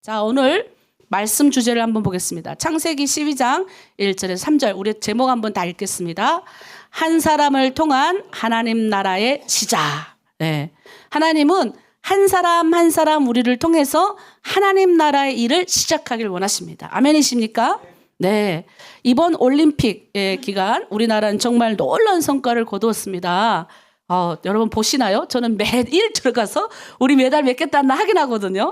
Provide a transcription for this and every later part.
자, 오늘 말씀 주제를 한번 보겠습니다. 창세기 12장 1절에서 3절. 우리 제목 한번 다 읽겠습니다. 한 사람을 통한 하나님 나라의 시작. 네. 하나님은 한 사람 한 사람 우리를 통해서 하나님 나라의 일을 시작하길 원하십니다. 아멘이십니까? 네. 이번 올림픽의 기간 우리나라는 정말 놀라운 성과를 거두었습니다. 여러분 보시나요? 저는 매일 들어가서 우리 메달 몇 개 땄나 확인하거든요.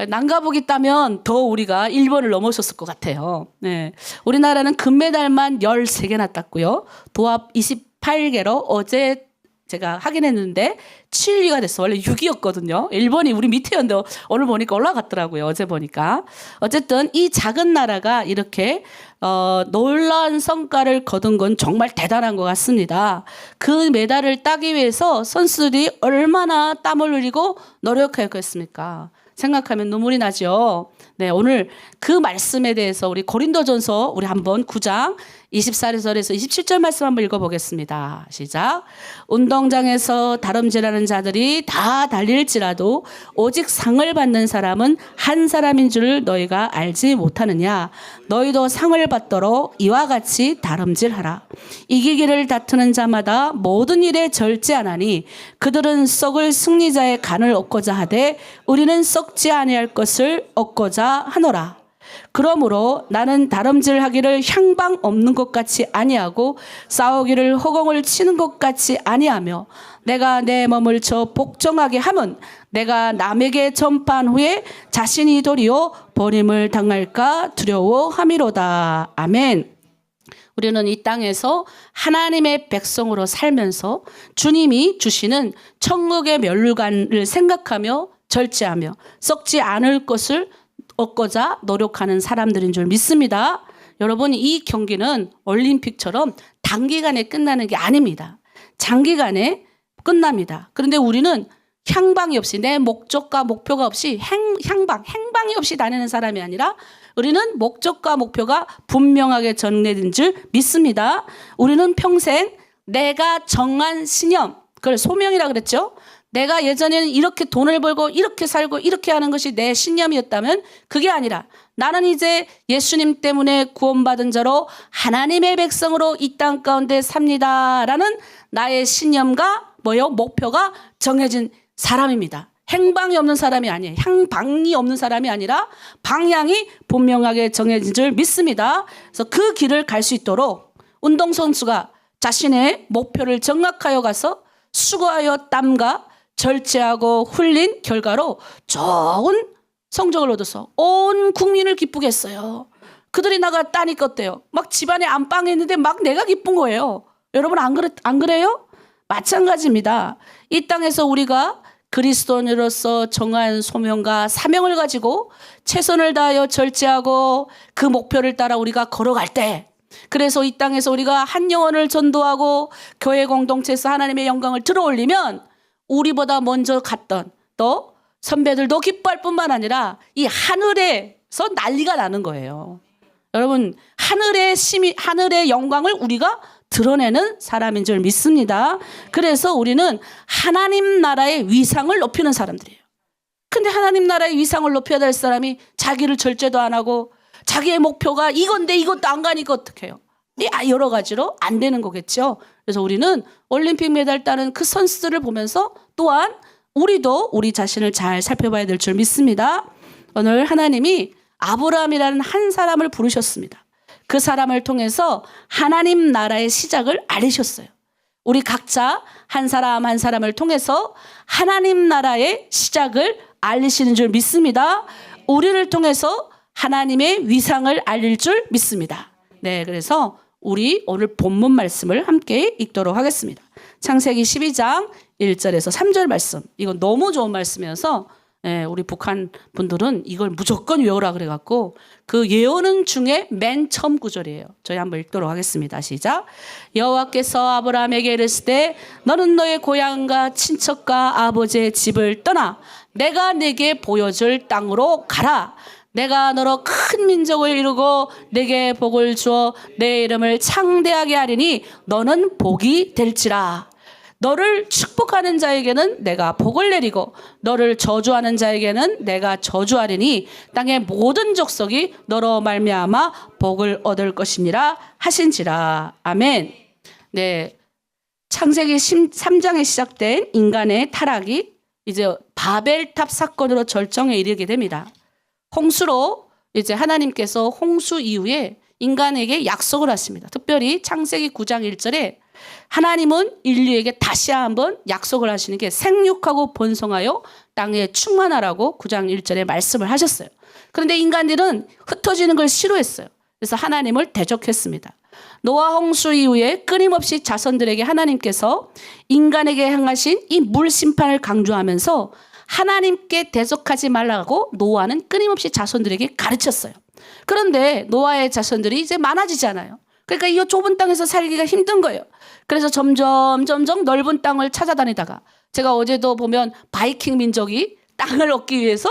난가복이 따면 더 우리가 일본을 넘어섰을 것 같아요. 네. 우리나라는 금메달만 13개나 땄고요. 도합 28개로 어제 제가 확인했는데 7위가 됐어. 원래 6위였거든요. 일본이 우리 밑에였는데 오늘 보니까 올라갔더라고요. 어제 보니까. 어쨌든 이 작은 나라가 이렇게 놀라운 성과를 거둔 건 정말 대단한 것 같습니다. 그 메달을 따기 위해서 선수들이 얼마나 땀을 흘리고 노력했겠습니까? 생각하면 눈물이 나죠. 네, 오늘 그 말씀에 대해서 우리 고린도전서 우리 한번 9장 24절에서 27절 말씀 한번 읽어보겠습니다. 시작. 운동장에서 다름질하는 자들이 다 달릴지라도 오직 상을 받는 사람은 한 사람인 줄 너희가 알지 못하느냐. 너희도 상을 받도록 이와 같이 다름질하라. 이기기를 다투는 자마다 모든 일에 절제하나니 그들은 썩을 승리자의 간을 얻고자 하되 우리는 썩지 아니할 것을 얻고자 하노라. 그러므로 나는 다름질하기를 향방 없는 것 같이 아니하고 싸우기를 허공을 치는 것 같이 아니하며 내가 내 몸을 저 복종하게 함은 내가 남에게 전파한 후에 자신이 도리어 버림을 당할까 두려워함이로다. 아멘. 우리는 이 땅에서 하나님의 백성으로 살면서 주님이 주시는 천국의 면류관을 생각하며 절제하며 썩지 않을 것을 얻고자 노력하는 사람들인 줄 믿습니다. 여러분, 이 경기는 올림픽처럼 단기간에 끝나는 게 아닙니다. 장기간에 끝납니다. 그런데 우리는 향방이 없이 내 목적과 목표가 없이 행방이 없이 다니는 사람이 아니라 우리는 목적과 목표가 분명하게 정해진 줄 믿습니다. 우리는 평생 내가 정한 신념, 그걸 소명이라 그랬죠. 내가 예전에는 이렇게 돈을 벌고 이렇게 살고 이렇게 하는 것이 내 신념이었다면 그게 아니라 나는 이제 예수님 때문에 구원받은 자로 하나님의 백성으로 이 땅 가운데 삽니다라는 나의 신념과 목표가 정해진 사람입니다. 행방이 없는 사람이 아니에요. 향방이 없는 사람이 아니라 방향이 분명하게 정해진 줄 믿습니다. 그래서 그 길을 갈 수 있도록 운동선수가 자신의 목표를 정확하여 가서 수고하여 땀과 절제하고 흘린 결과로 좋은 성적을 얻어서 온 국민을 기쁘게 했어요. 그들이 나갔다니까 어때요? 막 집안에 안방에 있는데 막 내가 기쁜 거예요. 여러분 안 그래요? 마찬가지입니다. 이 땅에서 우리가 그리스도인으로서 정한 소명과 사명을 가지고 최선을 다하여 절제하고 그 목표를 따라 우리가 걸어갈 때 그래서 이 땅에서 우리가 한 영혼을 전도하고 교회 공동체에서 하나님의 영광을 들어올리면 우리보다 먼저 갔던 또 선배들도 기뻐할 뿐만 아니라 이 하늘에서 난리가 나는 거예요. 여러분 하늘의 영광을 우리가 드러내는 사람인 줄 믿습니다. 그래서 우리는 하나님 나라의 위상을 높이는 사람들이에요. 근데 하나님 나라의 위상을 높여야 될 사람이 자기를 절제도 안 하고 자기의 목표가 이건데 이것도 안 가니까 어떡해요? 여러 가지로 안 되는 거겠죠. 그래서 우리는 올림픽 메달 따는 그 선수들을 보면서 또한 우리도 우리 자신을 잘 살펴봐야 될 줄 믿습니다. 오늘 하나님이 아브라함이라는 한 사람을 부르셨습니다. 그 사람을 통해서 하나님 나라의 시작을 알리셨어요. 우리 각자 한 사람 한 사람을 통해서 하나님 나라의 시작을 알리시는 줄 믿습니다. 우리를 통해서 하나님의 위상을 알릴 줄 믿습니다. 네, 그래서 우리 오늘 본문 말씀을 함께 읽도록 하겠습니다. 창세기 12장 1절에서 3절 말씀. 이건 너무 좋은 말씀이어서 우리 북한 분들은 이걸 무조건 외우라 그래갖고 그 예언은 중에 맨 처음 구절이에요. 저희 한번 읽도록 하겠습니다. 시작. 여호와께서 아브라함에게 이르시되 너는 너의 고향과 친척과 아버지의 집을 떠나 내가 네게 보여줄 땅으로 가라. 내가 너로 큰 민족을 이루고 내게 복을 주어 내 이름을 창대하게 하리니 너는 복이 될지라. 너를 축복하는 자에게는 내가 복을 내리고 너를 저주하는 자에게는 내가 저주하리니 땅의 모든 족속이 너로 말미암아 복을 얻을 것이니라 하신지라. 아멘. 네, 창세기 3장에 시작된 인간의 타락이 이제 바벨탑 사건으로 절정에 이르게 됩니다. 홍수로 이제 하나님께서 홍수 이후에 인간에게 약속을 하십니다. 특별히 창세기 9장 1절에 하나님은 인류에게 다시 한번 약속을 하시는 게 생육하고 번성하여 땅에 충만하라고 9장 1절에 말씀을 하셨어요. 그런데 인간들은 흩어지는 걸 싫어했어요. 그래서 하나님을 대적했습니다. 노아 홍수 이후에 끊임없이 자손들에게 하나님께서 인간에게 행하신 이 물 심판을 강조하면서 하나님께 대적하지 말라고 노아는 끊임없이 자손들에게 가르쳤어요. 그런데 노아의 자손들이 이제 많아지잖아요. 그러니까 이 좁은 땅에서 살기가 힘든 거예요. 그래서 점점 넓은 땅을 찾아다니다가 제가 어제도 보면 바이킹 민족이 땅을 얻기 위해서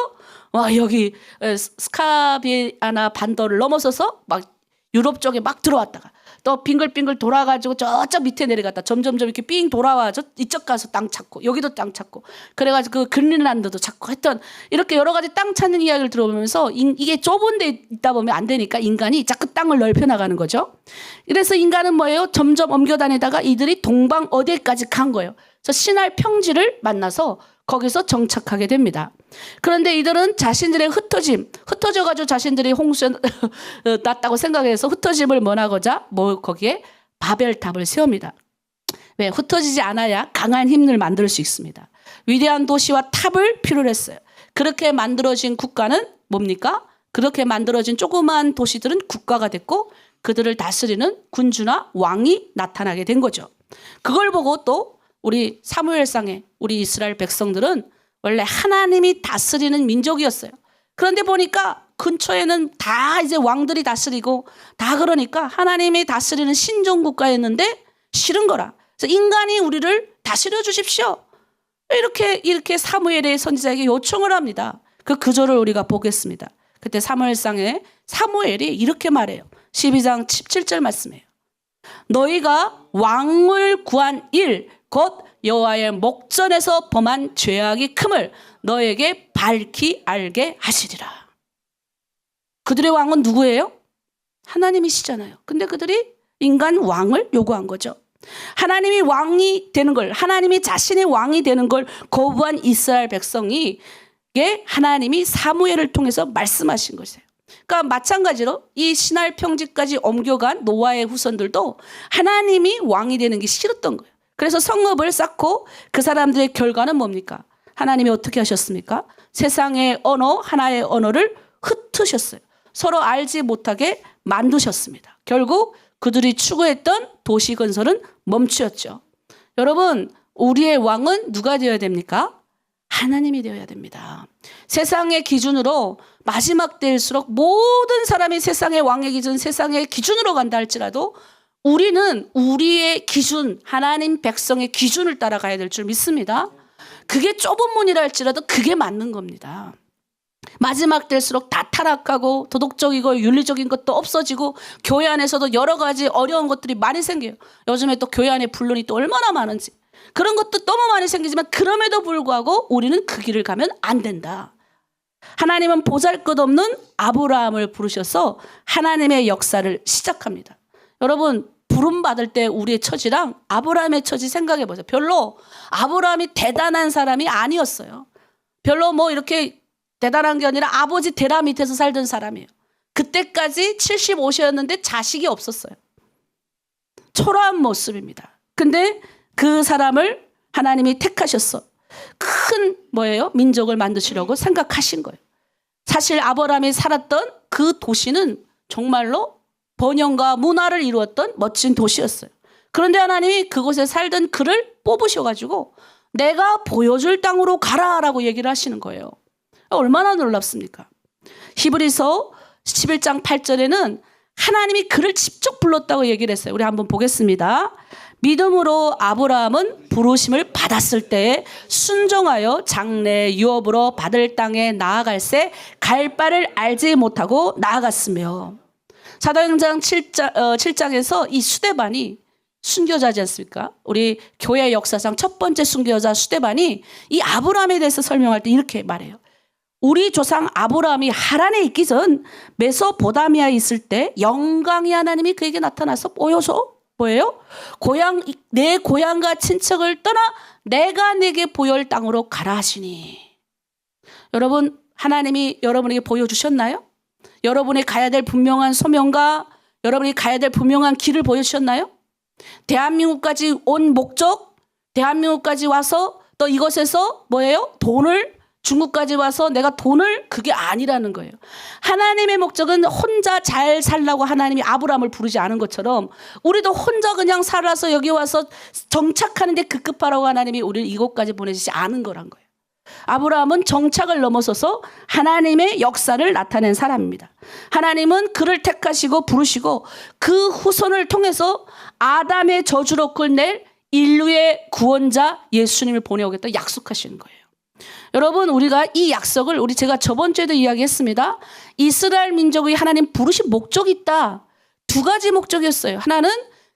여기 스카비아나 반도를 넘어서서 막 유럽 쪽에 막 들어왔다가 또 빙글빙글 돌아가지고 저쪽 밑에 내려갔다 점점 이렇게 삥 돌아와서 이쪽 가서 땅 찾고 여기도 땅 찾고 그래가지고 그 그린란드도 찾고 했던 이렇게 여러 가지 땅 찾는 이야기를 들어보면서 이게 좁은 데 있다 보면 안 되니까 인간이 자꾸 땅을 넓혀 나가는 거죠. 그래서 인간은 뭐예요? 점점 옮겨 다니다가 이들이 동방 어디까지 간 거예요. 그래서 시날 평지를 만나서 거기서 정착하게 됩니다. 그런데 이들은 자신들의 흩어져가지고 자신들이 홍수에 났다고 생각해서 흩어짐을 면하고자 거기에 바벨탑을 세웁니다. 왜? 흩어지지 않아야 강한 힘을 만들 수 있습니다. 위대한 도시와 탑을 필요로 했어요. 그렇게 만들어진 국가는 뭡니까? 그렇게 만들어진 조그만 도시들은 국가가 됐고 그들을 다스리는 군주나 왕이 나타나게 된 거죠. 그걸 보고 또 우리 사무엘상에 우리 이스라엘 백성들은 원래 하나님이 다스리는 민족이었어요. 그런데 보니까 근처에는 다 이제 왕들이 다스리고 다 그러니까 하나님이 다스리는 신종국가였는데 싫은 거라. 그래서 인간이 우리를 다스려 주십시오. 이렇게 사무엘의 선지자에게 요청을 합니다. 그 구절을 우리가 보겠습니다. 그때 사무엘상에 사무엘이 이렇게 말해요. 12장 17절 말씀이에요. 너희가 왕을 구한 일 곧 여호와의 목전에서 범한 죄악이 큼을 너에게 밝히 알게 하시리라. 그들의 왕은 누구예요? 하나님이시잖아요. 근데 그들이 인간 왕을 요구한 거죠. 하나님이 왕이 되는 걸, 하나님이 자신의 왕이 되는 걸 거부한 이스라엘 백성에게 하나님이 사무엘을 통해서 말씀하신 것이에요. 그러니까 마찬가지로 이 시날 평지까지 옮겨간 노아의 후손들도 하나님이 왕이 되는 게 싫었던 거예요. 그래서 성읍을 쌓고 그 사람들의 결과는 뭡니까? 하나님이 어떻게 하셨습니까? 세상의 언어, 하나의 언어를 흩으셨어요. 서로 알지 못하게 만드셨습니다. 결국 그들이 추구했던 도시 건설은 멈추었죠. 여러분, 우리의 왕은 누가 되어야 됩니까? 하나님이 되어야 됩니다. 세상의 기준으로 마지막 때일수록 모든 사람이 세상의 왕의 기준, 세상의 기준으로 간다 할지라도 우리는 우리의 기준, 하나님 백성의 기준을 따라가야 될 줄 믿습니다. 그게 좁은 문이라 할지라도 그게 맞는 겁니다. 마지막 때일수록 다 타락하고 도덕적이고 윤리적인 것도 없어지고 교회 안에서도 여러 가지 어려운 것들이 많이 생겨요. 요즘에 또 교회 안에 불론이 또 얼마나 많은지 그런 것도 너무 많이 생기지만 그럼에도 불구하고 우리는 그 길을 가면 안 된다. 하나님은 보잘것없는 아브라함을 부르셔서 하나님의 역사를 시작합니다. 여러분, 부름받을 때 우리의 처지랑 아브라함의 처지 생각해 보세요. 별로 아브라함이 대단한 사람이 아니었어요. 별로 뭐 이렇게 대단한 게 아니라 아버지 데라 밑에서 살던 사람이에요. 그때까지 75세였는데 자식이 없었어요. 초라한 모습입니다. 근데 그 사람을 하나님이 택하셨어. 큰 민족을 만드시려고 생각하신 거예요. 사실 아브라함이 살았던 그 도시는 정말로 번영과 문화를 이루었던 멋진 도시였어요. 그런데 하나님이 그곳에 살던 그를 뽑으셔가지고 내가 보여줄 땅으로 가라라고 얘기를 하시는 거예요. 얼마나 놀랍습니까? 히브리서 11장 8절에는 하나님이 그를 직접 불렀다고 얘기를 했어요. 우리 한번 보겠습니다. 믿음으로 아브라함은 부르심을 받았을 때 순종하여 장래 유업으로 받을 땅에 나아갈새 갈 바를 알지 못하고 나아갔으며 사도행전 7장에서 이 수데반이 순교자지 않습니까? 우리 교회 역사상 첫 번째 순교자 스데반이 이 아브라함에 대해서 설명할 때 이렇게 말해요. 우리 조상 아브라함이 하란에 있기 전 메소포타미아에 있을 때 영광의 하나님이 그에게 나타나서 보여서 뭐예요? 내 고향과 친척을 떠나 내가 내게 보여올 땅으로 가라 하시니. 여러분, 하나님이 여러분에게 보여주셨나요? 여러분이 가야 될 분명한 소명과 여러분이 가야 될 분명한 길을 보여주셨나요? 대한민국까지 온 목적, 대한민국까지 와서 또 이것에서 뭐예요? 중국까지 와서 내가 그게 아니라는 거예요. 하나님의 목적은 혼자 잘 살라고 하나님이 아브라함을 부르지 않은 것처럼 우리도 혼자 그냥 살아서 여기 와서 정착하는데 급급하라고 하나님이 우리를 이곳까지 보내주지 않은 거란 거예요. 아브라함은 정착을 넘어서서 하나님의 역사를 나타낸 사람입니다. 하나님은 그를 택하시고 부르시고 그 후손을 통해서 아담의 저주로 끌낼 인류의 구원자 예수님을 보내오겠다 약속하시는 거예요. 여러분, 우리가 이 약속을 제가 저번 주에도 이야기했습니다. 이스라엘 민족의 하나님 부르신 목적이 있다. 두 가지 목적이었어요. 하나는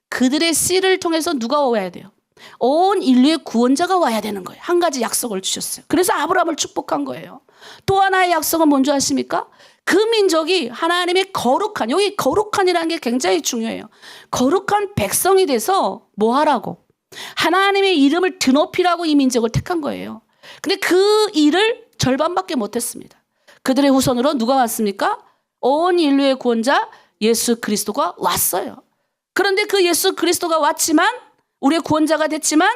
그들의 씨를 통해서 누가 와야 돼요? 온 인류의 구원자가 와야 되는 거예요. 한 가지 약속을 주셨어요. 그래서 아브라함을 축복한 거예요. 또 하나의 약속은 뭔지 아십니까? 그 민족이 하나님의 거룩한, 여기 거룩한이라는 게 굉장히 중요해요. 거룩한 백성이 돼서 뭐 하라고? 하나님의 이름을 드높이라고 이 민족을 택한 거예요. 근데 그 일을 절반밖에 못했습니다. 그들의 후손으로 누가 왔습니까? 온 인류의 구원자 예수 그리스도가 왔어요. 그런데 그 예수 그리스도가 왔지만 우리의 구원자가 됐지만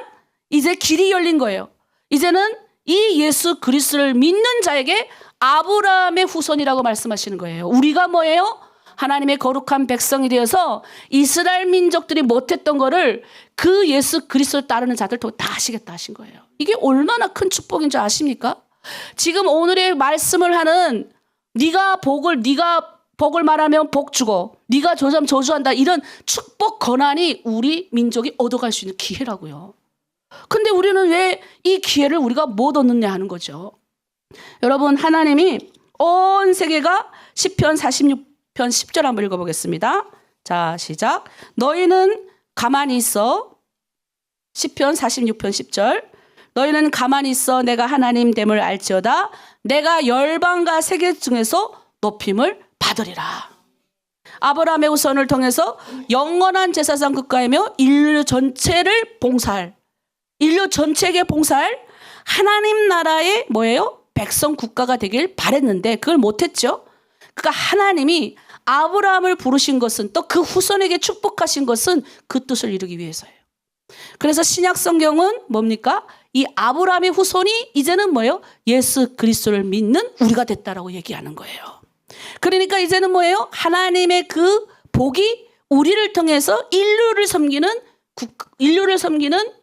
이제 길이 열린 거예요. 이제는 이 예수 그리스도를 믿는 자에게 아브라함의 후손이라고 말씀하시는 거예요. 우리가 뭐예요? 하나님의 거룩한 백성이 되어서 이스라엘 민족들이 못했던 거를 그 예수 그리스도를 따르는 자들 통해 다 하시겠다 하신 거예요. 이게 얼마나 큰 축복인 줄 아십니까? 지금 오늘의 말씀을 하는 네가 복을 말하면 복 주고 네가 조점 저주한다, 이런 축복 권한이 우리 민족이 얻어갈 수 있는 기회라고요. 근데 우리는 왜 이 기회를 우리가 못 얻느냐 하는 거죠. 여러분, 하나님이 온 세계가 시편 46편 10절 한번 읽어보겠습니다. 자, 시작. 너희는 가만히 있어. 시편 46편 10절. 너희는 가만히 있어 내가 하나님 됨을 알지어다. 내가 열방과 세계 중에서 높임을 받으리라. 아브라함의 후손을 통해서 영원한 제사장 국가이며 인류 전체를 봉사할, 인류 전체에게 봉사할 하나님 나라의 뭐예요? 백성 국가가 되길 바랬는데 그걸 못했죠. 그러니까 하나님이 아브라함을 부르신 것은, 또 그 후손에게 축복하신 것은 그 뜻을 이루기 위해서예요. 그래서 신약 성경은 뭡니까? 이 아브라함의 후손이 이제는 뭐예요? 예수 그리스도를 믿는 우리가 됐다라고 얘기하는 거예요. 그러니까 이제는 뭐예요? 하나님의 그 복이 우리를 통해서 인류를 섬기는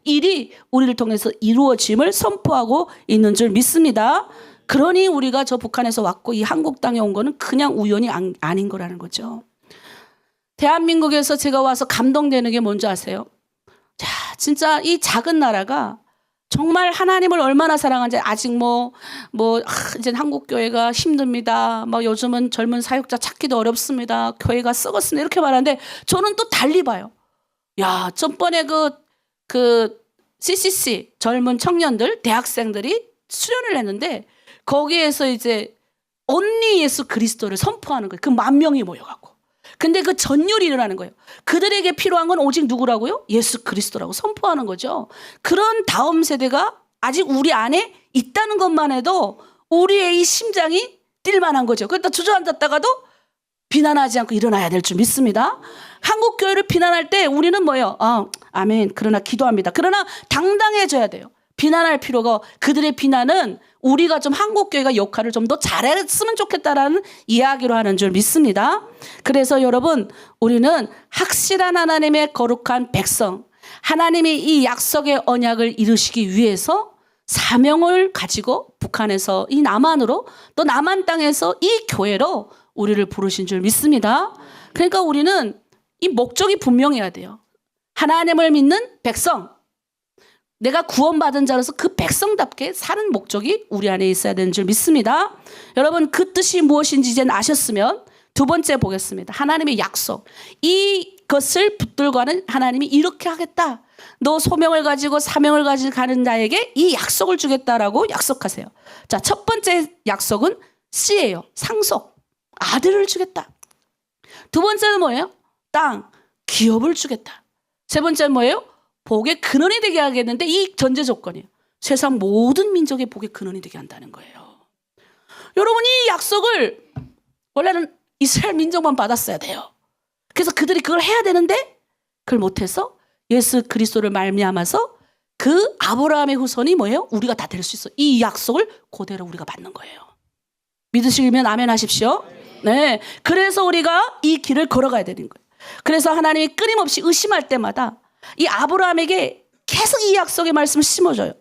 일이 우리를 통해서 이루어짐을 선포하고 있는 줄 믿습니다. 그러니 우리가 저 북한에서 왔고 이 한국 땅에 온 거는 그냥 우연이 아닌 거라는 거죠. 대한민국에서 제가 와서 감동되는 게 뭔지 아세요? 자, 진짜 이 작은 나라가 정말 하나님을 얼마나 사랑하는지, 아직 이제 한국 교회가 힘듭니다. 요즘은 젊은 사역자 찾기도 어렵습니다. 교회가 썩었습니다. 이렇게 말하는데 저는 또 달리 봐요. 야, 전번에 그 CCC 젊은 청년들, 대학생들이 수련을 했는데 거기에서 이제 언니 예수 그리스도를 선포하는 거예요. 그 10,000명이 모여갖고. 근데 그 전율이 일어나는 거예요. 그들에게 필요한 건 오직 누구라고요? 예수 그리스도라고 선포하는 거죠. 그런 다음 세대가 아직 우리 안에 있다는 것만 해도 우리의 이 심장이 뛸만한 거죠. 그러다 주저앉았다가도 비난하지 않고 일어나야 될 줄 믿습니다. 한국 교회를 비난할 때 우리는 뭐예요? 아멘. 그러나 기도합니다. 그러나 당당해져야 돼요. 비난할 필요가, 그들의 비난은 우리가 좀 한국 교회가 역할을 좀 더 잘했으면 좋겠다라는 이야기로 하는 줄 믿습니다. 그래서 여러분, 우리는 확실한 하나님의 거룩한 백성, 하나님이 이 약속의 언약을 이루시기 위해서 사명을 가지고 북한에서 이 남한으로, 또 남한 땅에서 이 교회로 우리를 부르신 줄 믿습니다. 그러니까 우리는 이 목적이 분명해야 돼요. 하나님을 믿는 백성, 내가 구원받은 자로서 그 백성답게 사는 목적이 우리 안에 있어야 되는 줄 믿습니다. 여러분, 그 뜻이 무엇인지 이제 아셨으면 두 번째 보겠습니다. 하나님의 약속. 이 이것을 붙들고는 하나님이 이렇게 하겠다. 너 소명을 가지고 사명을 가지고 가는 자에게 이 약속을 주겠다라고 약속하세요. 자, 첫 번째 약속은 C예요. 상속. 아들을 주겠다. 두 번째는 뭐예요? 땅, 기업을 주겠다. 세 번째는 뭐예요? 복의 근원이 되게 하겠는데 이 전제 조건이에요. 세상 모든 민족의 복의 근원이 되게 한다는 거예요. 여러분, 이 약속을 원래는 이스라엘 민족만 받았어야 돼요. 그래서 그들이 그걸 해야 되는데 그걸 못해서 예수 그리스도를 말미암아서 그 아브라함의 후손이 뭐예요? 우리가 다 될 수 있어. 이 약속을 그대로 우리가 받는 거예요. 믿으시면 아멘 하십시오. 네, 그래서 우리가 이 길을 걸어가야 되는 거예요. 그래서 하나님이 끊임없이 의심할 때마다 이 아브라함에게 계속 이 약속의 말씀을 심어줘요.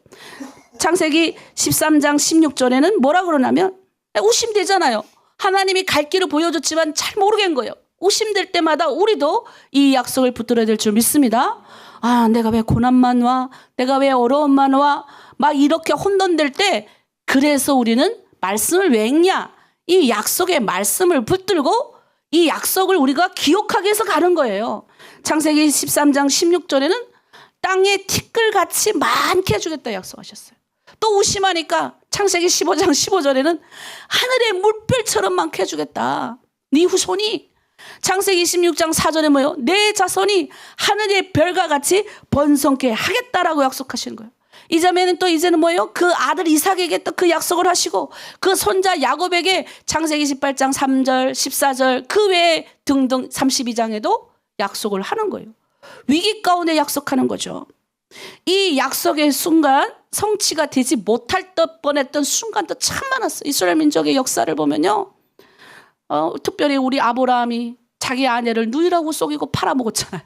창세기 13장 16절에는 뭐라 그러냐면 의심되잖아요. 하나님이 갈 길을 보여줬지만 잘 모르겠는 거예요. 의심될 때마다 우리도 이 약속을 붙들어야 될 줄 믿습니다. 아, 내가 왜 고난만 와? 내가 왜 어려움만 와? 막 이렇게 혼돈될 때 그래서 우리는 말씀을 왜 읽냐? 이 약속의 말씀을 붙들고 이 약속을 우리가 기억하기 위해서 가는 거예요. 창세기 13장 16절에는 땅에 티끌같이 많게 해주겠다 약속하셨어요. 또 의심하니까 창세기 15장 15절에는 하늘의 물결처럼 많게 해주겠다. 네 후손이. 창세기 26장 4절에 뭐예요? 내 자손이 하늘의 별과 같이 번성케 하겠다라고 약속하시는 거예요. 이제는 뭐예요? 그 아들 이삭에게 또 그 약속을 하시고 그 손자 야곱에게 창세기 18장 3절 14절 그 외에 등등 32장에도 약속을 하는 거예요. 위기 가운데 약속하는 거죠. 이 약속의 순간 성취가 되지 못할 듯 뻔했던 순간도 참 많았어요. 이스라엘 민족의 역사를 보면요. 특별히 우리 아브라함이 자기 아내를 누이라고 속이고 팔아먹었잖아요.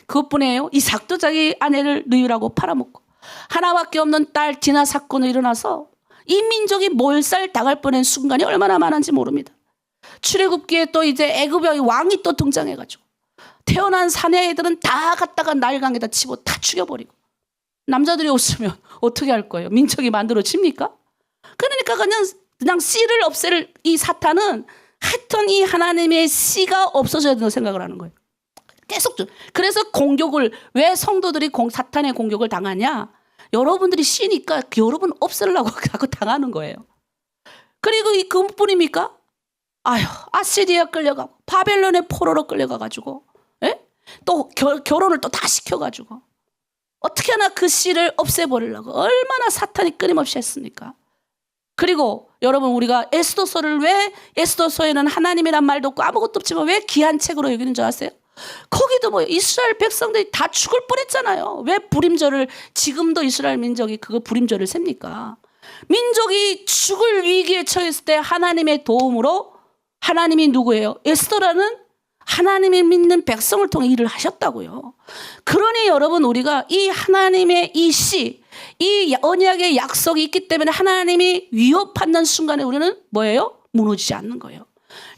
그것뿐이에요. 이삭도 자기 아내를 누이라고 팔아먹고 하나밖에 없는 딸 디나 사건이 일어나서 이 민족이 몰살 당할 뻔한 순간이 얼마나 많은지 모릅니다. 출애굽기에 또 이제 애굽의 왕이 또 등장해가지고 태어난 사내 애들은 다 갖다가 나일강에다 치고 다 죽여버리고 남자들이 없으면 어떻게 할 거예요? 민족이 만들어집니까? 그러니까 그냥 씨를 없앨 이 사탄은 하여튼 이 하나님의 씨가 없어져야 된다고 생각을 하는 거예요. 계속. 그래서 공격을, 왜 성도들이 사탄의 공격을 당하냐? 여러분들이 씨니까 여러분 없애려고 당하는 거예요. 그리고 이 그뿐입니까? 아시리아 끌려가고 바벨론의 포로로 끌려가가지고 또 결혼을 또 다 시켜가지고 어떻게 하나 그 씨를 없애버리려고 얼마나 사탄이 끊임없이 했습니까? 그리고 여러분 우리가 에스더서를 왜 에스더서에는 하나님이란 말도 없고 아무것도 없지만 왜 귀한 책으로 여기는 줄 아세요? 거기도 뭐 이스라엘 백성들이 다 죽을 뻔했잖아요. 왜 불임절을 지금도 이스라엘 민족이 그거 불임절을 셉니까? 민족이 죽을 위기에 처했을 때 하나님의 도움으로 하나님이 누구예요? 에스더라는 하나님이 믿는 백성을 통해 일을 하셨다고요. 그러니 여러분 우리가 이 하나님의 이 씨, 이 언약의 약속이 있기 때문에 하나님이 위협하는 순간에 우리는 뭐예요? 무너지지 않는 거예요.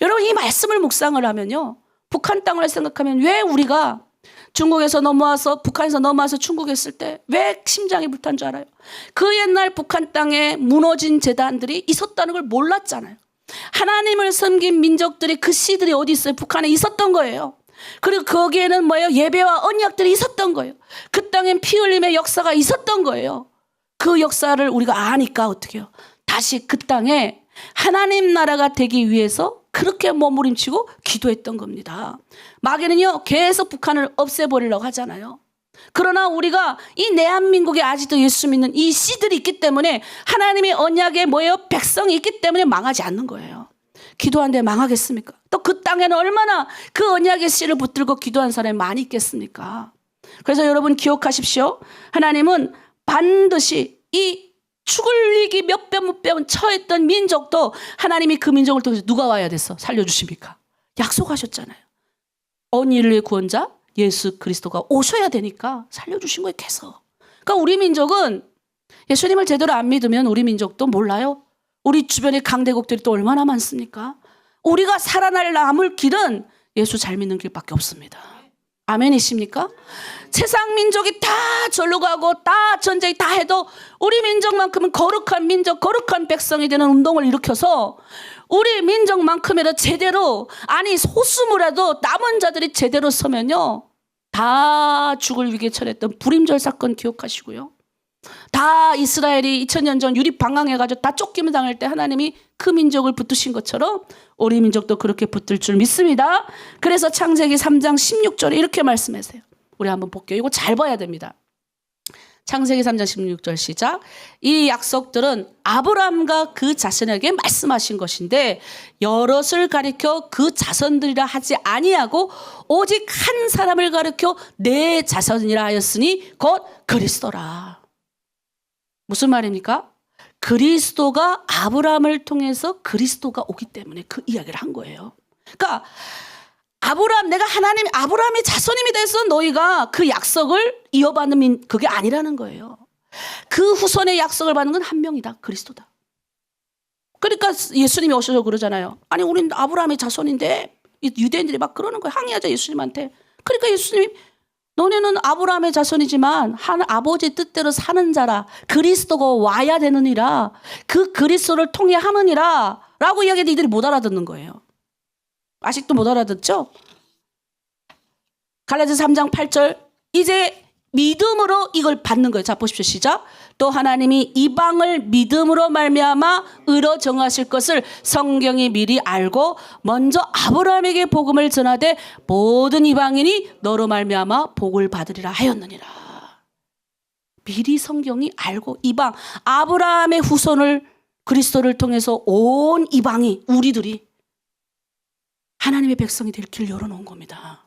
여러분 이 말씀을 묵상을 하면요. 북한 땅을 생각하면 왜 우리가 중국에서 넘어와서 북한에서 넘어와서 중국에 있을 때 왜 심장이 불탄 줄 알아요? 그 옛날 북한 땅에 무너진 제단들이 있었다는 걸 몰랐잖아요. 하나님을 섬긴 민족들이 그 씨들이 어디 있어요? 북한에 있었던 거예요. 그리고 거기에는 뭐예요? 예배와 언약들이 있었던 거예요. 그 땅엔 피 흘림의 역사가 있었던 거예요. 그 역사를 우리가 아니까 어떻게 해요? 다시 그 땅에 하나님 나라가 되기 위해서 그렇게 몸부림치고 기도했던 겁니다. 마귀는요 계속 북한을 없애버리려고 하잖아요. 그러나 우리가 이 대한민국에 아직도 예수 믿는 이 씨들이 있기 때문에 하나님의 언약에 뭐예요? 백성이 있기 때문에 망하지 않는 거예요. 기도하는데 망하겠습니까? 또 그 땅에는 얼마나 그 언약의 씨를 붙들고 기도한 사람이 많이 있겠습니까? 그래서 여러분 기억하십시오. 하나님은 반드시 이 죽을 위기 몇 번 처했던 민족도 하나님이 그 민족을 통해서 누가 와야 돼서 살려주십니까? 약속하셨잖아요. 온 인류의 구원자 예수 그리스도가 오셔야 되니까 살려주신 거예요. 계속. 그러니까 우리 민족은 예수님을 제대로 안 믿으면 우리 민족도 몰라요. 우리 주변에 강대국들이 또 얼마나 많습니까? 우리가 살아날 남을 길은 예수 잘 믿는 길밖에 없습니다. 아멘이십니까? 세상 민족이 다 절로 가고 다 전쟁이 다 해도 우리 민족만큼은 거룩한 민족, 거룩한 백성이 되는 운동을 일으켜서 우리 민족만큼이라도 제대로, 아니 소수무라도 남은 자들이 제대로 서면요 다 죽을 위기에 처했던 불임절 사건 기억하시고요. 다 이스라엘이 2000년 전 유립 방황해가지고 다 쫓김을 당할 때 하나님이 그 민족을 붙드신 것처럼 우리 민족도 그렇게 붙들 줄 믿습니다. 그래서 창세기 3장 16절에 이렇게 말씀하세요. 우리 한번 볼게요. 이거 잘 봐야 됩니다. 창세기 3장 16절 시작. 이 약속들은 아브라함과 그 자손에게 말씀하신 것인데 여럿을 가리켜 그 자손들이라 하지 아니하고 오직 한 사람을 가리켜 내 자손이라 하였으니 곧 그리스도라. 무슨 말입니까? 그리스도가 아브라함을 통해서 그리스도가 오기 때문에 그 이야기를 한 거예요. 그러니까 아브라함, 내가 하나님 아브라함의 자손임이 돼서 너희가 그 약속을 이어받는 그게 아니라는 거예요. 그 후손의 약속을 받는 건 한 명이다. 그리스도다. 그러니까 예수님이 오셔서 그러잖아요. 아니 우린 아브라함의 자손인데 유대인들이 막 그러는 거예요. 항의하자 예수님한테. 그러니까 예수님이 너네는 아브라함의 자손이지만 한 아버지 뜻대로 사는 자라. 그리스도가 와야 되느니라. 그 그리스도를 통해 하느니라 라고 이야기해도 이들이 못 알아듣는 거예요. 아직도 못 알아듣죠? 갈라디아서 3장 8절 이제 믿음으로 이걸 받는 거예요. 자 보십시오. 시작. 또 하나님이 이방을 믿음으로 말미암아 의로 정하실 것을 성경이 미리 알고 먼저 아브라함에게 복음을 전하되 모든 이방인이 너로 말미암아 복을 받으리라 하였느니라. 미리 성경이 알고 이방 아브라함의 후손을 그리스도를 통해서 온 이방이 우리들이 하나님의 백성이 될 길 열어놓은 겁니다.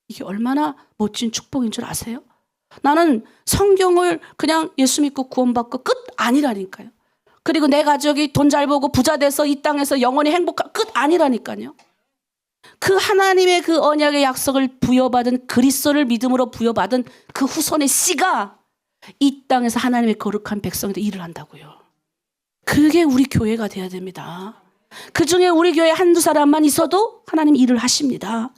이게 얼마나 멋진 축복인 줄 아세요? 나는 성경을 그냥 예수 믿고 구원받고 끝 아니라니까요. 그리고 내 가족이 돈 잘 벌고 부자 돼서 이 땅에서 영원히 행복한 끝 아니라니까요. 그 하나님의 그 언약의 약속을 부여받은 그리스도를 믿음으로 부여받은 그 후손의 씨가 이 땅에서 하나님의 거룩한 백성들 일을 한다고요. 그게 우리 교회가 돼야 됩니다. 그중에 우리 교회 한두 사람만 있어도 하나님 일을 하십니다.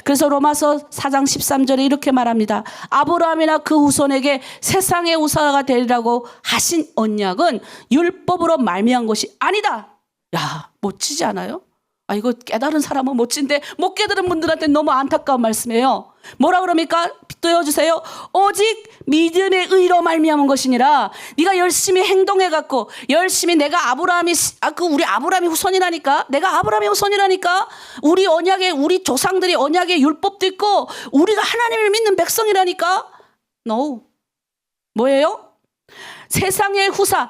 그래서 로마서 4장 13절에 이렇게 말합니다. 아브라함이나 그 후손에게 세상의 우사가 되리라고 하신 언약은 율법으로 말미암은 것이 아니다. 야, 멋지지 않아요? 아, 이거 깨달은 사람은 멋진데 못 깨달은 분들한테 너무 안타까운 말씀이에요. 뭐라 그럽니까? 띄워주세요. 오직 믿음의 의로 말미암은 것이니라. 네가 열심히 행동해갖고 열심히 내가 아브라함이 우리 아브라함이 후손이라니까. 내가 아브라함의 후손이라니까. 우리 언약의 우리 조상들이 언약의 율법도 있고 우리가 하나님을 믿는 백성이라니까. No. 뭐예요? 세상의 후사,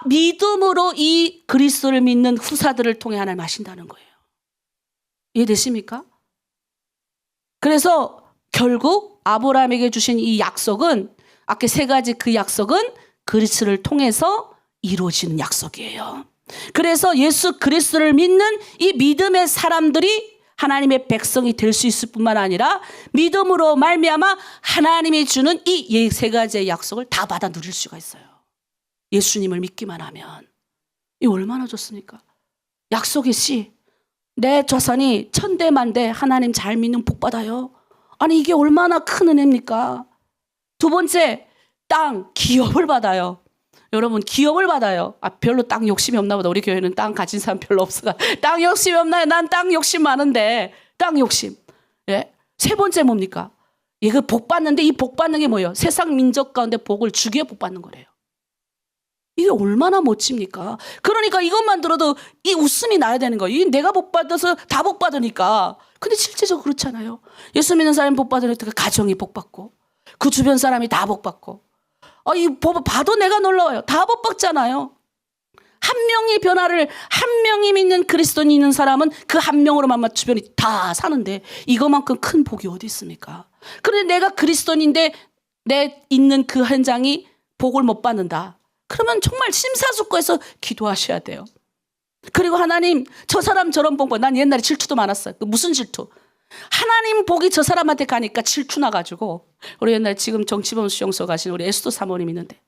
믿음으로 이 그리스도를 믿는 후사들을 통해 하나님 하신다는 거예요. 이해되십니까? 그래서 결국 아브라함에게 주신 이 약속은 아까 세 가지 그 약속은 그리스도를 통해서 이루어지는 약속이에요. 그래서 예수 그리스도를 믿는 이 믿음의 사람들이 하나님의 백성이 될 수 있을 뿐만 아니라 믿음으로 말미암아 하나님이 주는 이 세 가지의 약속을 다 받아 누릴 수가 있어요. 예수님을 믿기만 하면. 이 얼마나 좋습니까? 약속의 씨. 내 자손이 천대만대 하나님 잘 믿는 복 받아요. 아니 이게 얼마나 큰 은혜입니까? 두 번째, 땅, 기업을 받아요. 여러분 기업을 받아요. 별로 땅 욕심이 없나 보다. 우리 교회는 땅 가진 사람 별로 없어. 땅 욕심이 없나요? 난 땅 욕심 많은데. 땅 욕심. 예? 세 번째 뭡니까? 이거 복 받는데 이 복 받는 게 뭐예요? 세상 민족 가운데 복을 주기에 복 받는 거래요. 이게 얼마나 멋집니까? 그러니까 이것만 들어도 이 웃음이 나야 되는 거예요. 이 내가 복 받아서 다 복 받으니까. 근데 실제적으로 그렇잖아요. 예수 믿는 사람이 복 받으니까 가정이 복 받고 그 주변 사람이 다 복 받고 이 복 봐도 내가 놀라워요. 다 복 받잖아요. 한 명이 변화를 한 명이 믿는 그리스도인 있는 사람은 그 한 명으로만 주변이 다 사는데 이거만큼 큰 복이 어디 있습니까? 그런데 내가 그리스도인인데 내 있는 그 현장이 복을 못 받는다. 그러면 정말 심사숙고해서 기도하셔야 돼요. 그리고 하나님 저 사람 저런 복 봐. 난 옛날에 질투도 많았어요. 무슨 질투? 하나님 복이 저 사람한테 가니까 질투 나가지고 우리 옛날에 지금 정치범 수용소 가신 우리 에스도 사모님 있는데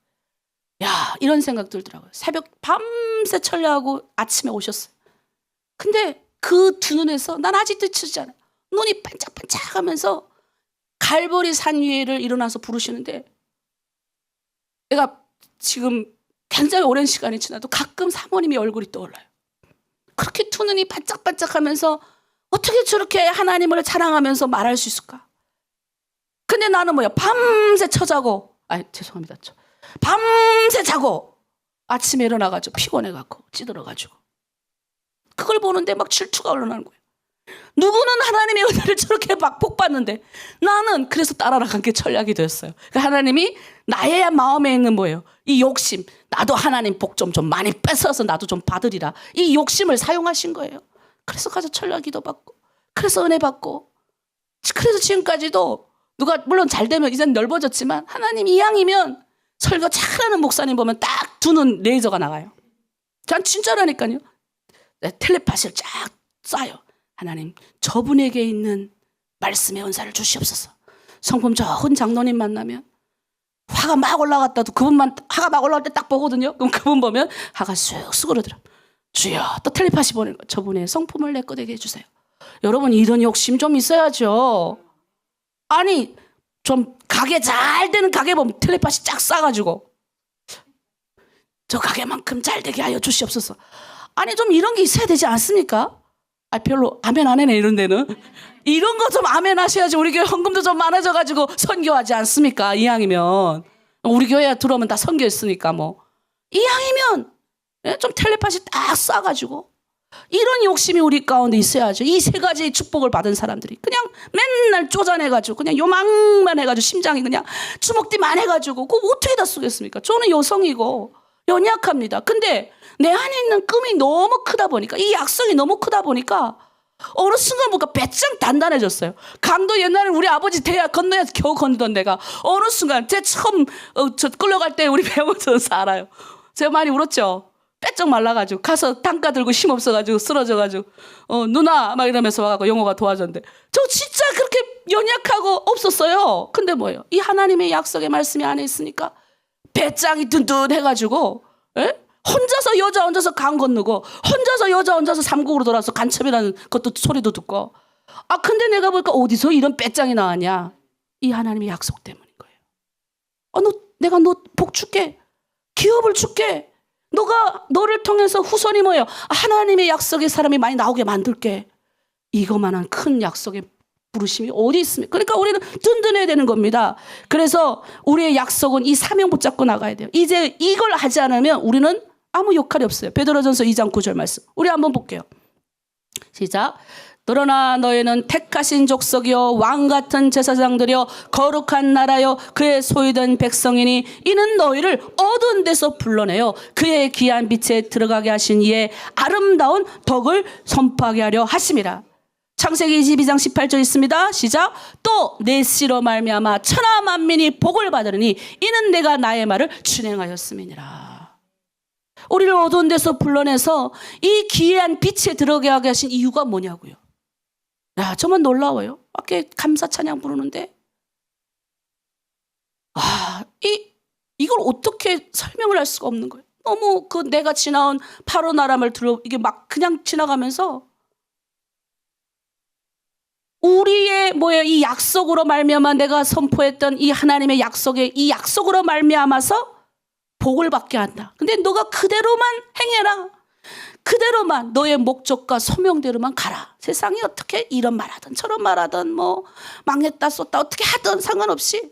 야 이런 생각 들더라고요. 새벽 밤새 철야하고 아침에 오셨어요. 근데 그 두 눈에서 난 아직도 잊히지 않아요. 눈이 반짝반짝하면서 갈보리 산 위에를 일어나서 부르시는데 내가 지금 굉장히 오랜 시간이 지나도 가끔 사모님이 얼굴이 떠올라요. 그렇게 두 눈이 반짝반짝하면서 어떻게 저렇게 하나님을 자랑하면서 말할 수 있을까? 근데 나는 뭐야? 밤새 쳐자고, 죄송합니다. 밤새 자고 아침에 일어나가지고 피곤해갖고 찌들어가지고 그걸 보는데 막 질투가 올라나는 거예요. 누구는 하나님의 은혜를 저렇게 막 복받는데 나는 그래서 따라간 게 전략이 되었어요. 그러니까 하나님이 나의 마음에 있는 뭐예요? 이 욕심, 나도 하나님 복 좀 많이 뺏어서 나도 좀 받으리라. 이 욕심을 사용하신 거예요. 그래서 가서 전략기도 받고, 그래서 은혜 받고, 그래서 지금까지도 누가 물론 잘 되면 이젠 넓어졌지만 하나님 이왕이면 설교 잘하는 목사님 보면 딱 두 눈 레이저가 나가요. 전 진짜라니까요. 텔레파시를 쫙 쏴요. 하나님, 저분에게 있는 말씀의 은사를 주시옵소서. 성품 좋은 장로님 만나면 화가 막 올라갔다도 그분만 화가 막 올라올 때 딱 보거든요. 그럼 그분 보면 화가 쑥 수그러들어. 주여, 또 텔레파시 보내는 거. 저분의 성품을 내 거 되게 해주세요. 여러분, 이런 욕심 좀 있어야죠. 아니, 좀 가게 잘 되는 가게 보면 텔레파시 쫙 쏴가지고 저 가게만큼 잘 되게 하여 주시옵소서. 아니, 좀 이런 게 있어야 되지 않습니까? 별로 아멘 안 해네 이런 데는. 이런 거 좀 아멘 하셔야지 우리 교회 헌금도 좀 많아져가지고 선교하지 않습니까? 이왕이면 우리 교회에 들어오면 다 선교했으니까 뭐 이왕이면 좀 텔레파시 딱 쏴가지고 이런 욕심이 우리 가운데 있어야죠. 이 세 가지 축복을 받은 사람들이 그냥 맨날 쪼잔해가지고 그냥 요망만 해가지고 심장이 그냥 주먹띠만 해가지고 그거 어떻게 다 쓰겠습니까? 저는 여성이고 연약합니다. 근데 내 안에 있는 꿈이 너무 크다 보니까 이 약속이 너무 크다 보니까 어느 순간 보니까 배짱 단단해졌어요. 강도 옛날에 우리 아버지 대야 건너야 겨우 건너던 데가 어느 순간 제 처음 저 끌려갈 때 우리 배우면서 알아요. 제가 많이 울었죠. 빼쩍 말라가지고 가서 단가 들고 힘 없어가지고 쓰러져가지고 누나 막 이러면서 와가지고 영호가 도와줬는데 저 진짜 그렇게 연약하고 없었어요. 근데 뭐예요? 이 하나님의 약속의 말씀이 안에 있으니까 배짱이 든든해가지고 혼자서 여자 혼자서 강 건너고 혼자서 여자 혼자서 삼국으로 돌아서 간첩이라는 것도 소리도 듣고 근데 내가 보니까 어디서 이런 배짱이 나왔냐? 이 하나님의 약속 때문인 거예요. 내가 너 복 줄게. 기업을 줄게. 너를 통해서 후손이 뭐예요? 하나님의 약속의 사람이 많이 나오게 만들게. 이거만한 큰 약속의 부르심이 어디 있습니까? 그러니까 우리는 든든해야 되는 겁니다. 그래서 우리의 약속은 이 사명 붙잡고 나가야 돼요. 이제 이걸 하지 않으면 우리는 아무 역할이 없어요. 베드로전서 2장 9절 말씀. 우리 한번 볼게요. 시작. 그러나 너희는 택하신 족속이요 왕 같은 제사장들이요 거룩한 나라요 그의 소유된 백성이니 이는 너희를 어두운 데서 불러내요 그의 귀한 빛에 들어가게 하신 이의 아름다운 덕을 선포하게 하려 하심이라. 창세기 22장 18절 있습니다. 시작. 또 내 씨로 말미암아 천하 만민이 복을 받으리니 이는 내가 나의 말을 준행하였음이니라. 우리를 어두운 데서 불러내서 이 귀한 빛에 들어가게 하신 이유가 뭐냐고요. 야, 정말 놀라워요. 밖에 감사 찬양 부르는데 이걸 어떻게 설명을 할 수가 없는 거예요. 너무 내가 지나온 파로 나람을 들어 이게 막 그냥 지나가면서 우리의 이 약속으로 말미암아 내가 선포했던 이 하나님의 약속에 이 약속으로 말미암아서 복을 받게 한다. 근데 너가 그대로만 행해라. 그대로만 너의 목적과 소명대로만 가라. 세상이 어떻게 이런 말하든 저런 말하든 망했다 쏟다 어떻게 하든 상관없이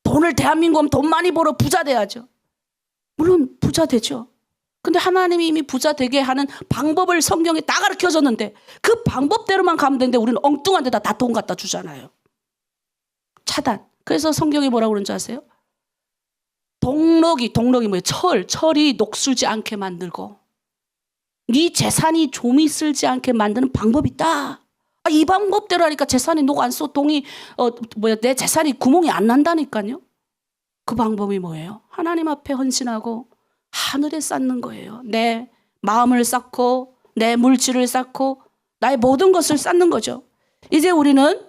돈을 대한민국 하면 돈 많이 벌어 부자 돼야죠. 물론 부자 되죠. 근데 하나님이 이미 부자 되게 하는 방법을 성경에 다 가르쳐줬는데 그 방법대로만 가면 되는데 우리는 엉뚱한 데다 다 돈 갖다 주잖아요. 차단. 그래서 성경이 뭐라고 그러는지 아세요? 동록이 뭐예요? 철이 녹슬지 않게 만들고 네 재산이 좀이 쓸지 않게 만드는 방법이 있다. 이 방법대로 하니까 재산이 녹 안 써 동이 내 재산이 구멍이 안 난다니까요. 그 방법이 뭐예요? 하나님 앞에 헌신하고 하늘에 쌓는 거예요. 내 마음을 쌓고 내 물질을 쌓고 나의 모든 것을 쌓는 거죠. 이제 우리는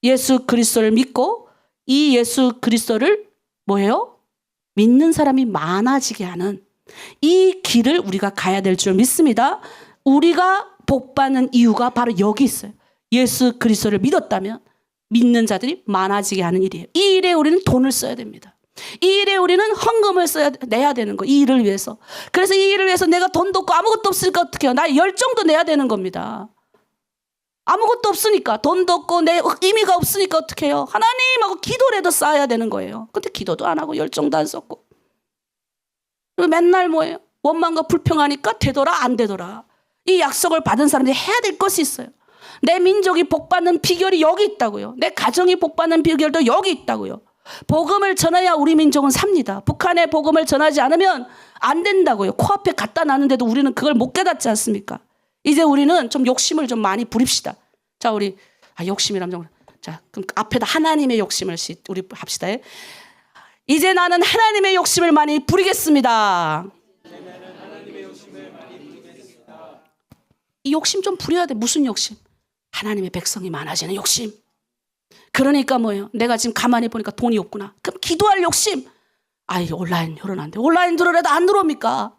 예수 그리스도를 믿고 이 예수 그리스도를 뭐예요? 믿는 사람이 많아지게 하는 이 길을 우리가 가야 될 줄 믿습니다. 우리가 복받는 이유가 바로 여기 있어요. 예수 그리스도를 믿었다면 믿는 자들이 많아지게 하는 일이에요. 이 일에 우리는 돈을 써야 됩니다. 이 일에 우리는 헌금을 내야 되는 거예요. 이 일을 위해서. 그래서 이 일을 위해서 내가 돈도 없고 아무것도 없으니까 어떻게 해요? 나의 열정도 내야 되는 겁니다. 아무것도 없으니까, 돈도 없고 내 의미가 없으니까 어떻게 해요? 하나님하고 기도라도 쌓아야 되는 거예요. 근데 기도도 안 하고 열정도 안 썼고, 그리고 맨날 뭐예요? 원망과 불평하니까 되더라 안 되더라. 이 약속을 받은 사람들이 해야 될 것이 있어요. 내 민족이 복받는 비결이 여기 있다고요. 내 가정이 복받는 비결도 여기 있다고요. 복음을 전해야 우리 민족은 삽니다. 북한에 복음을 전하지 않으면 안 된다고요. 코앞에 갖다 놨는데도 우리는 그걸 못 깨닫지 않습니까? 이제 우리는 좀 욕심을 좀 많이 부립시다. 자, 우리 욕심이라면 좀, 자, 그럼 앞에다 하나님의 욕심을 우리 합시다. 이제 나는 하나님의 욕심을 많이 부리겠습니다. 이 욕심 좀 부려야 돼. 무슨 욕심? 하나님의 백성이 많아지는 욕심. 그러니까 뭐예요? 내가 지금 가만히 보니까 돈이 없구나. 그럼 기도할 욕심. 온라인 결혼 안 돼. 온라인 들어라도 안 들어옵니까?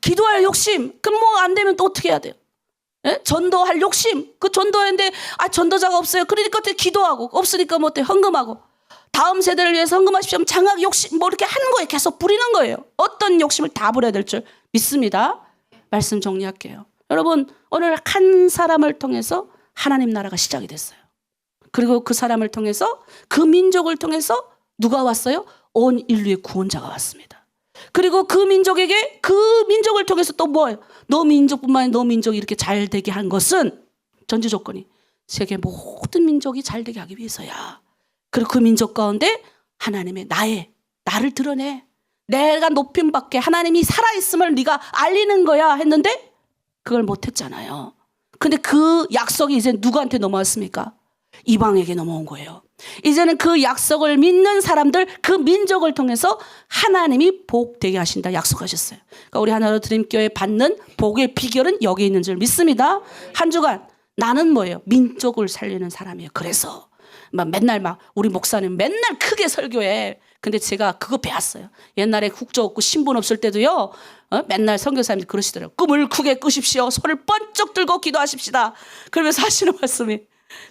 기도할 욕심. 그럼 뭐 안 되면 또 어떻게 해야 돼요? 예? 전도할 욕심. 그 전도했는데 전도자가 없어요. 그러니까 어떻게 기도하고, 없으니까 뭐 어때? 헌금하고. 다음 세대를 위해서 헌금하십시오. 장학 욕심 뭐 이렇게 하는 거에 계속 부리는 거예요. 어떤 욕심을 다 부려야 될 줄 믿습니다. 말씀 정리할게요. 여러분, 오늘 한 사람을 통해서 하나님 나라가 시작이 됐어요. 그리고 그 사람을 통해서, 그 민족을 통해서 누가 왔어요? 온 인류의 구원자가 왔습니다. 그리고 그 민족에게, 그 민족을 통해서 또 뭐예요? 너 민족뿐만 아니라 너 민족이 이렇게 잘 되게 한 것은 전제 조건이 세계 모든 민족이 잘 되게 하기 위해서야. 그리고 그 민족 가운데 하나님의 나를 드러내. 내가 높임받게 하나님이 살아있음을 네가 알리는 거야 했는데 그걸 못했잖아요. 근데 그 약속이 이제 누구한테 넘어왔습니까? 이방에게 넘어온 거예요. 이제는 그 약속을 믿는 사람들, 그 민족을 통해서 하나님이 복되게 하신다 약속하셨어요. 그러니까 우리 하나로 드림교회 받는 복의 비결은 여기 있는 줄 믿습니다. 한 주간 나는 뭐예요? 민족을 살리는 사람이에요. 그래서 맨날 우리 목사님 맨날 크게 설교해. 근데 제가 그거 배웠어요. 옛날에 국적 없고 신분 없을 때도요, 맨날 선교사님들이 그러시더라고요. 꿈을 크게 꾸십시오. 손을 번쩍 들고 기도하십시다. 그러면서 하시는 말씀이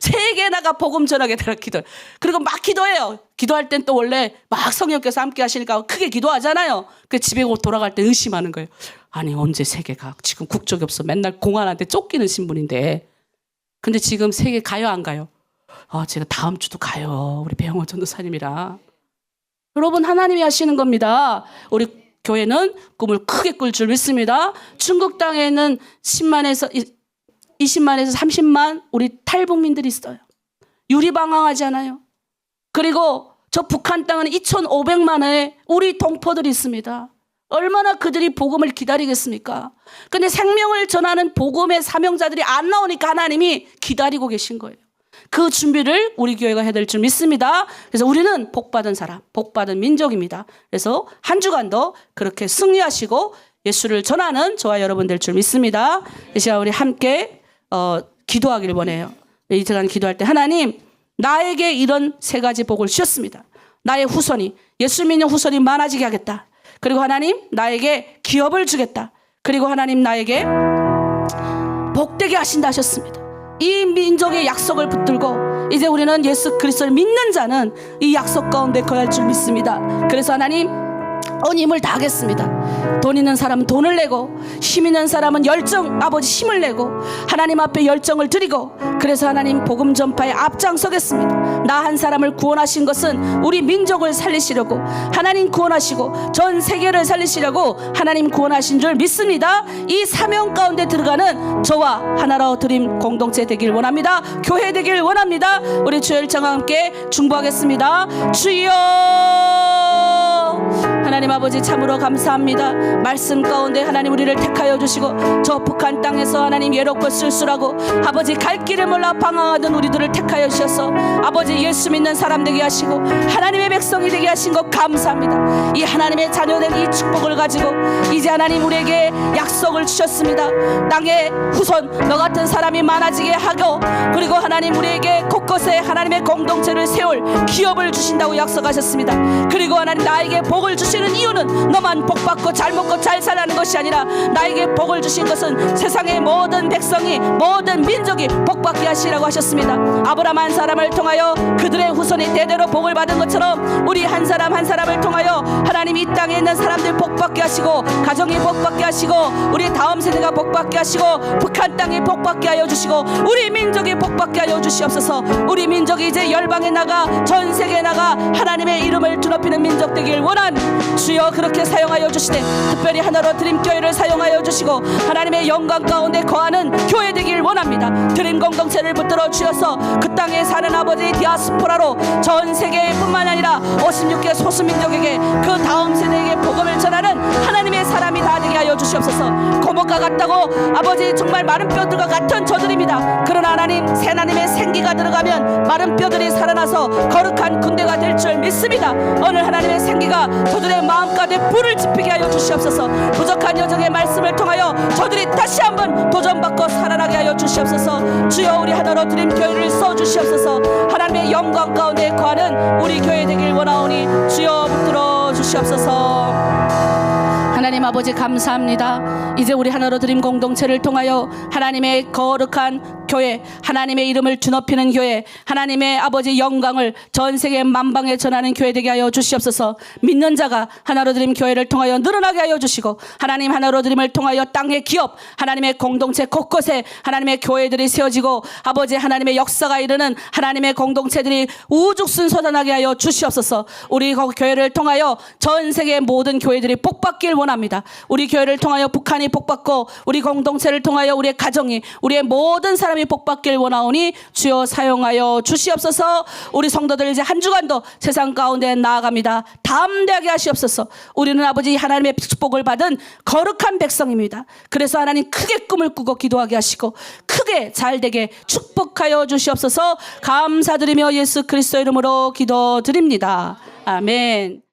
세계에 나가 복음 전하게 되라 기도. 그리고 막 기도해요. 기도할 땐 또 원래 막 성령께서 함께 하시니까 크게 기도하잖아요. 그 집에 돌아갈 때 의심하는 거예요. 아니 언제 세계가, 지금 국적이 없어. 맨날 공안한테 쫓기는 신분인데. 근데 지금 세계 가요 안 가요? 제가 다음 주도 가요. 우리 배영호 전도사님이랑. 여러분, 하나님이 하시는 겁니다. 우리 교회는 꿈을 크게 꿀 줄 믿습니다. 중국 땅에는 10만에서 20만에서 30만 우리 탈북민들이 있어요. 유리방황하지 않아요. 그리고 저 북한 땅은 2,500만의 우리 동포들이 있습니다. 얼마나 그들이 복음을 기다리겠습니까? 근데 생명을 전하는 복음의 사명자들이 안 나오니까 하나님이 기다리고 계신 거예요. 그 준비를 우리 교회가 해야 될 줄 믿습니다. 그래서 우리는 복받은 사람, 복받은 민족입니다. 그래서 한 주간도 그렇게 승리하시고 예수를 전하는 저와 여러분 될 줄 믿습니다. 이 시간 우리 함께 기도하기를 원해요. 이 시간 기도할 때 하나님, 나에게 이런 세 가지 복을 주셨습니다. 나의 후손이, 예수 믿는 후손이 많아지게 하겠다. 그리고 하나님, 나에게 기업을 주겠다. 그리고 하나님, 나에게 복되게 하신다 하셨습니다. 이 민족의 약속을 붙들고 이제 우리는 예수 그리스도를 믿는 자는 이 약속 가운데 거할 줄 믿습니다. 그래서 하나님, 온 힘을 다하겠습니다. 돈 있는 사람은 돈을 내고, 힘 있는 사람은 열정, 아버지 힘을 내고 하나님 앞에 열정을 드리고, 그래서 하나님 복음 전파에 앞장서겠습니다. 나 한 사람을 구원하신 것은 우리 민족을 살리시려고, 하나님 구원하시고 전 세계를 살리시려고 하나님 구원하신 줄 믿습니다. 이 사명 가운데 들어가는 저와 하나로 드림 공동체 되길 원합니다. 교회 되길 원합니다. 우리 주여 일창과 함께 중보하겠습니다. 주여, 하나님 아버지 참으로 감사합니다. 말씀 가운데 하나님 우리를 택하여 주시고, 저 북한 땅에서 하나님 예롭고 쓸쓸하고 아버지 갈 길을 몰라 방황하던 우리들을 택하여 주셔서 아버지 예수 믿는 사람 되게 하시고 하나님의 백성이 되게 하신 것 감사합니다. 이 하나님의 자녀된 이 축복을 가지고 이제 하나님 우리에게 약속을 주셨습니다. 땅의 후손 너 같은 사람이 많아지게 하고, 그리고 하나님 우리에게 곳곳에 하나님의 공동체를 세울 기업을 주신다고 약속하셨습니다. 그리고 하나님 나에게 복을 주신 주시는 이유는 너만 복받고 잘 먹고 잘 살라는 것이 아니라 나에게 복을 주신 것은 세상의 모든 백성이 모든 민족이 복받게 하시라고 하셨습니다. 아브라함 한 사람을 통하여 그들의 후손이 대대로 복을 받은 것처럼 우리 한 사람 한 사람을 통하여 하나님 이 땅에 있는 사람들 복받게 하시고 가정이 복받게 하시고 우리 다음 세대가 복받게 하시고 북한 땅이 복받게 하여 주시고 우리 민족이 복받게 하여 주시옵소서. 우리 민족이 이제 열방에 나가 전 세계에 나가 하나님의 이름을 드높이는 민족 되길 원한 주여 그렇게 사용하여 주시되 특별히 하나로 드림교회를 사용하여 주시고 하나님의 영광 가운데 거하는 교회 되길 원합니다. 드림 공동체를 붙들어 주셔서 그 땅에 사는 아버지 디아스포라로 전 세계뿐만 아니라 56개 소수민족에게 그 다음 세대에게 복음을 전하는 하나님의 사람이 다 되게 하여 주시옵소서. 고목과 같다고 아버지 정말 마른 뼈들과 같은 저들입니다. 그러나 하나님 새하나님의 생기가 들어가면 마른 뼈들이 살아나서 거룩한 군대가 될 줄 믿습니다. 오늘 하나님의 생기가 저들의 마음 가운데 불을 지피게 하여 주시옵소서. 부족한 여정의 말씀을 통하여 저들이 다시 한번 도전받고 살아나게 하여 주시옵소서. 주여 우리 하나로 드림 교회를 써주시옵소서. 하나님의 영광 가운데 거하는 우리 교회 되길 원하오니 주여 붙들어 주시옵소서. 하나님 아버지 감사합니다. 이제 우리 하나로 드림 공동체를 통하여 하나님의 거룩한 교회, 하나님의 이름을 드높이는 교회, 하나님의 아버지 영광을 전 세계 만방에 전하는 교회 되게 하여 주시옵소서. 믿는 자가 하나로 드림 교회를 통하여 늘어나게 하여 주시고 하나님 하나로 드림을 통하여 땅의 기업, 하나님의 공동체 곳곳에 하나님의 교회들이 세워지고 아버지 하나님의 역사가 이르는 하나님의 공동체들이 우죽순 솟아나게 하여 주시옵소서. 우리 교회를 통하여 전 세계 모든 교회들이 복받길 원합니다. 우리 교회를 통하여 북한이 복받고 우리 공동체를 통하여 우리의 가정이 우리의 모든 사람이 복받길 원하오니 주여 사용하여 주시옵소서. 우리 성도들 이제 한 주간도 세상 가운데 나아갑니다. 담대하게 하시옵소서. 우리는 아버지 하나님의 축복을 받은 거룩한 백성입니다. 그래서 하나님 크게 꿈을 꾸고 기도하게 하시고 크게 잘되게 축복하여 주시옵소서. 감사드리며 예수 그리스도 이름으로 기도드립니다. 아멘.